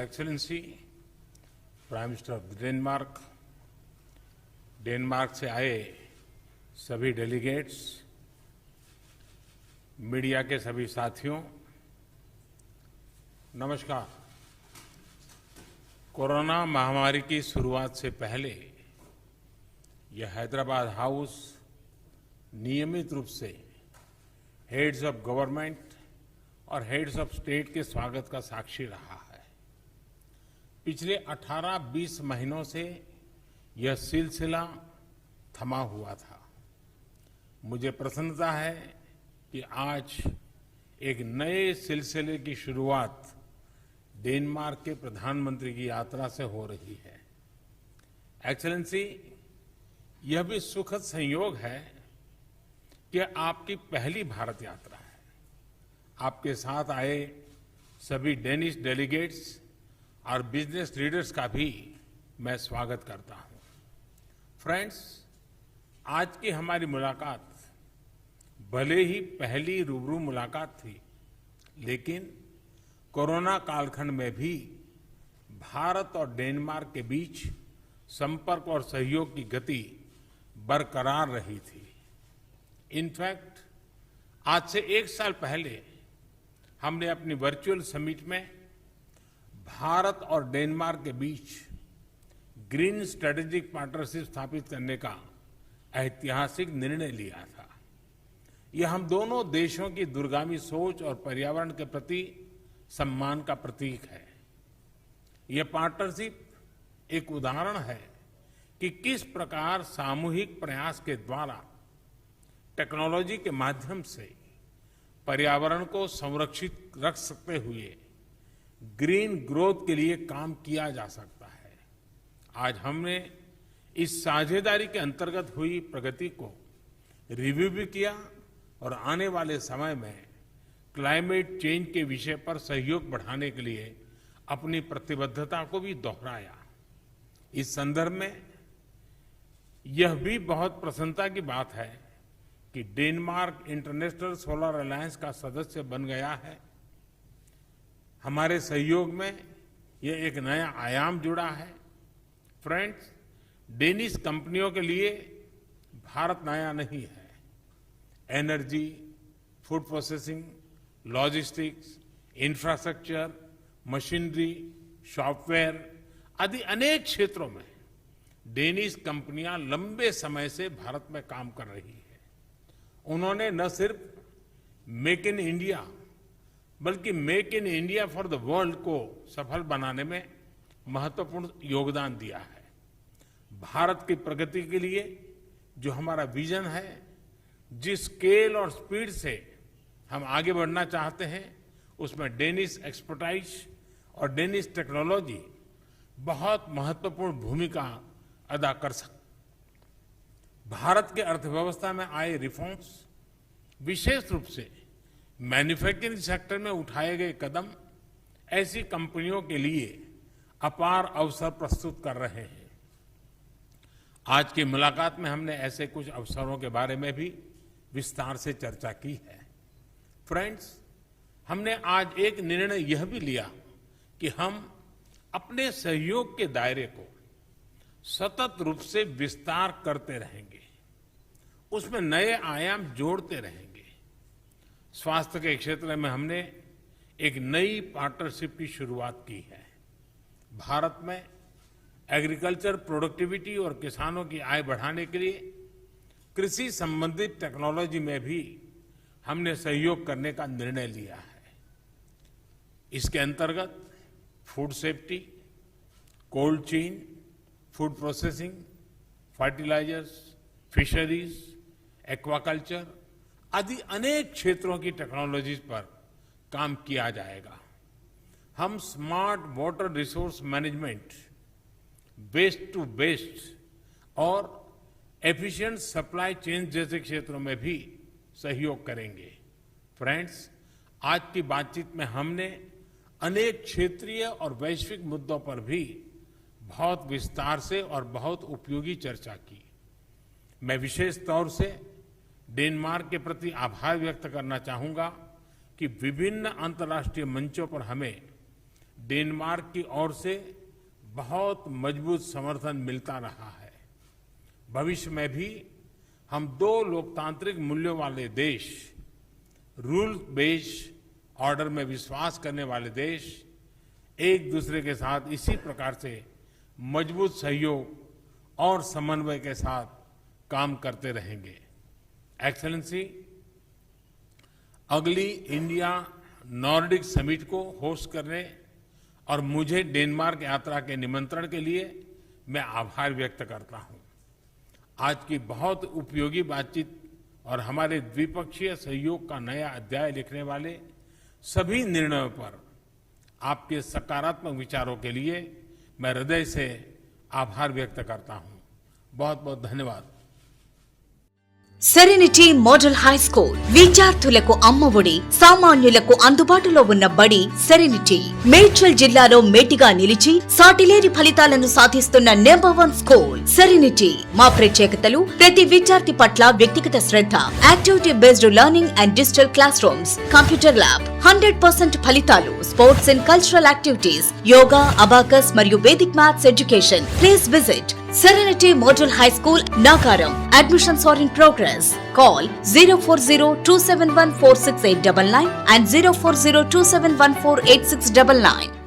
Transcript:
Excellency, prime minister of Denmark, Denmark से आए सभी डेलीगेट्स, मीडिया के सभी साथियों, नमस्कार। कोरोना महामारी की शुरुआत से पहले यह हैदराबाद हाउस नियमित रूप से हेड्स ऑफ गवर्नमेंट और हेड्स ऑफ स्टेट के स्वागत का साक्षी रहा है। पिछले 18-20 महीनों से यह सिलसिला थमा हुआ था। मुझे प्रसन्नता है कि आज एक नए सिलसिले की शुरुआत डेनमार्क के प्रधानमंत्री की यात्रा से हो रही है। एक्सेलेंसी, यह भी सुखद संयोग है कि आपकी पहली भारत यात्रा है। आपके साथ आए सभी डेनिश डेलीगेट्स और बिजनेस लीडर्स का भी मैं स्वागत करता हूं। फ्रेंड्स, आज की हमारी मुलाकात भले ही पहली रूबरू मुलाकात थी, लेकिन कोरोना कालखंड में भी भारत और डेनमार्क के बीच संपर्क और सहयोग की गति बरकरार रही थी। इनफैक्ट, आज से 1 साल पहले हमने अपनी वर्चुअल समिट में भारत और डेनमार्क के बीच ग्रीन स्ट्रेटेजिक पार्टनरशिप स्थापित करने का ऐतिहासिक निर्णय लिया था। यह हम दोनों देशों की दूरगामी सोच और पर्यावरण के प्रति सम्मान का प्रतीक है। यह पार्टनरशिप एक उदाहरण है कि किस प्रकार सामूहिक प्रयास के द्वारा टेक्नोलॉजी के माध्यम से पर्यावरण को संरक्षित रख सकते हुए ग्रीन ग्रोथ के लिए काम किया जा सकता है। आज हमने इस साझेदारी के अंतर्गत हुई प्रगति को रिव्यू भी किया और आने वाले समय में क्लाइमेट चेंज के विषय पर सहयोग बढ़ाने के लिए अपनी प्रतिबद्धता को भी दोहराया। इस संदर्भ में यह भी बहुत प्रसन्नता की बात है कि डेनमार्क इंटरनेशनल सोलर अलायंस का सदस्य बन गया है। हमारे सहयोग में यह एक नया आयाम जुड़ा है। फ्रेंड्स, डेनिश कंपनियों के लिए भारत नया नहीं है। Energy, food processing, logistics, infrastructure, machinery, software आदि अनेक क्षेत्रों में डेनिश कंपनियां लंबे समय से भारत में काम कर रही है। उन्होंने न सिर्फ मेक इन इंडिया बल्कि make in India for the world को सफल बनाने में महत्वपूर्ण योगदान दिया है। भारत की प्रगति के लिए जो हमारा विजन है, जिस स्केल और स्पीड से हम आगे बढ़ना चाहते हैं, उसमें डेनिश एक्सपर्टाइज और डेनिश टेक्नोलॉजी बहुत महत्वपूर्ण भूमिका अदा कर सकते। भारत के अर्थव्यवस्था में आए रिफॉर्म्स, विशेष रूप से मैन्युफैक्चरिंग सेक्टर में उठाए गए कदम ऐसी कंपनियों के लिए अपार अवसर प्रस्तुत कर रहे हैं। आज की मुलाकात में हमने ऐसे कुछ अवसरों के बारे में भी विस्तार से चर्चा की है। फ्रेंड्स, हमने आज एक निर्णय यह भी लिया कि हम अपने सहयोग के दायरे को सतत रूप से विस्तार करते रहेंगे, उसमें नए आयाम जोड़ते रहेंगे। स्वास्थ्य के क्षेत्र में हमने एक नई पार्टनरशिप की शुरुआत की है। भारत में एग्रीकल्चर प्रोडक्टिविटी और किसानों की आय बढ़ाने के लिए कृषि संबंधित टेक्नोलॉजी में भी हमने सहयोग करने का निर्णय लिया है। इसके अंतर्गत food safety, cold chain, food processing, fertilisers, fisheries, aquaculture आदि अनेक क्षेत्रों की टेक्नोलॉजीज पर काम किया जाएगा। हम smart water resource management, waste to best और एफिशिएंट सप्लाई चेन जैसे क्षेत्रों में भी सहयोग करेंगे। फ्रेंड्स, आज की बातचीत में हमने अनेक क्षेत्रीय और वैश्विक मुद्दों पर भी बहुत विस्तार से और बहुत उपयोगी चर्चा की। मैं विशेष तौर से डेनमार्क के प्रति आभार व्यक्त करना चाहूंगा कि विभिन्न अंतर्राष्ट्रीय मंचों पर हमें डेनमार्क की ओर से बहुत मजबूत समर्थन मिलता रहा है। भविष्य में भी हम दो लोकतांत्रिक मूल्यों वाले देश, रूल बेस्ड ऑर्डर में विश्वास करने वाले देश, एक दूसरे के साथ इसी प्रकार से मजबूत सहयोग और समन्वय के साथ काम करते रहेंगे। एक्सेलेंसी, अगली इंडिया नॉर्डिक समिट को होस्ट करने और मुझे डेनमार्क यात्रा के निमंत्रण के लिए मैं आभार व्यक्त करता हूं। आज की बहुत उपयोगी बातचीत और हमारे द्विपक्षीय सहयोग का नया अध्याय लिखने वाले सभी निर्णयों पर आपके सकारात्मक विचारों के लिए मैं हृदय से आभार व्यक्त करता हूं। बहुत बहुत धन्यवाद। సెరెనిటీ మోడల్ హై స్కూల్ విద్యార్థులకు అమ్మఒడి, సామాన్యులకు అందుబాటులో ఉన్న బడి సెరెనిటీ. మేడ్చల్ జిల్లాలో మేటిగా నిలిచి సాటిలేని ఫలితాలను సాధిస్తున్న నంబర్ 1 స్కూల్ సెరెనిటీ. మా ప్రత్యేకతలు ప్రతి విద్యార్థి పట్ల వ్యక్తిగత శ్రద్ధ, activity based learning and digital classrooms, computer lab, 100% ఫలితాలు, sports and cultural activities, yoga, abacus మరియు Vedic maths education. Please visit Serenity Model High School, Nagaram. Admissions are in progress. Call 040-271-46899 and 040-271-48699.